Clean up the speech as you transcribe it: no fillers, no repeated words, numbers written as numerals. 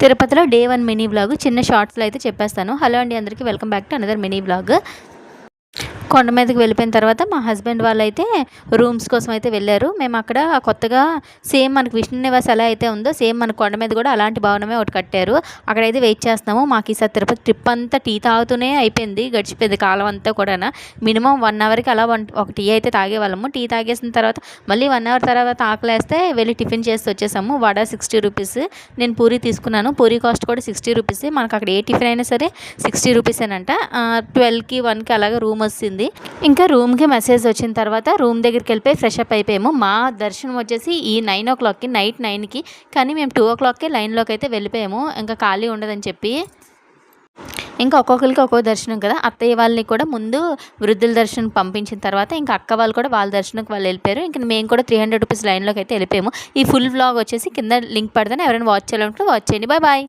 తిరుపతిలో day 1 mini vlog చిన్న షార్ట్స్‌లో అయితే చెప్పేస్తాను. హలో అండి అందరికీ welcome back to another mini vlog. కొండ మీదకి వెళ్ళిపోయిన తర్వాత మా హస్బెండ్ వాళ్ళైతే రూమ్స్ కోసం అయితే వెళ్ళారు. మేము అక్కడ కొత్తగా సేమ్ మనకి విష్ణు నివాస్ ఎలా అయితే ఉందో సేమ్ మన కొండ మీద కూడా అలాంటి భవనమే ఒకటి కట్టారు. అక్కడైతే వెయిట్ చేస్తున్నాము. మాకు ఈసారి తిరుపతి ట్రిప్ అంతా టీ తాగుతూనే అయిపోయింది, గడిచిపోయింది కాలం అంతా కూడా. మినిమం 1 అవర్కి అలా ఒక టీ అయితే తాగేవాళ్ళము. టీ తాగేసిన తర్వాత మళ్ళీ 1 అవర్ తర్వాత ఆకలేస్తే వెళ్ళి టిఫిన్ చేసి వచ్చేసాము. వడ 60 రూపీస్, నేను పూరి తీసుకున్నాను. పూరి కాస్ట్ కూడా 60 రూపీస్. మనకు అక్కడ ఏ టిఫిన్ అయినా సరే 60 రూపీసేనంట. 12కి 1కి అలాగే రూమ్ వచ్చింది. ఇంకా రూమ్కి మెసేజ్ వచ్చిన తర్వాత రూమ్ దగ్గరికి వెళ్ళిపోయి ఫ్రెష్ అప్ అయిపోయాము. మా దర్శనం వచ్చేసి ఈ 9 o'clockకి, నైట్ 9కి. కానీ మేము 2 o'clockకే లైన్లోకి అయితే వెళ్ళిపోయాము, ఇంకా ఖాళీ ఉండదని చెప్పి. ఇంకా ఒక్కొక్కరికి ఒక్కొక్క దర్శనం కదా. అత్తయ్య వాళ్ళని కూడా ముందు వృద్ధుల దర్శనం పంపించిన తర్వాత ఇంకా అక్క వాళ్ళు కూడా వాళ్ళ దర్శనంకి వాళ్ళు వెళ్ళిపోయారు. ఇంకా మేము కూడా 300 రూపీస్ లైన్లోకి అయితే వెళ్ళిపోయాము. ఈ ఫుల్ వ్లాగ్ వచ్చేసి కింద లింక్ పెడతాను, ఎవరైనా వాచ్ చేయాలనుకుంటే వాచ్ చేయండి. Bye bye.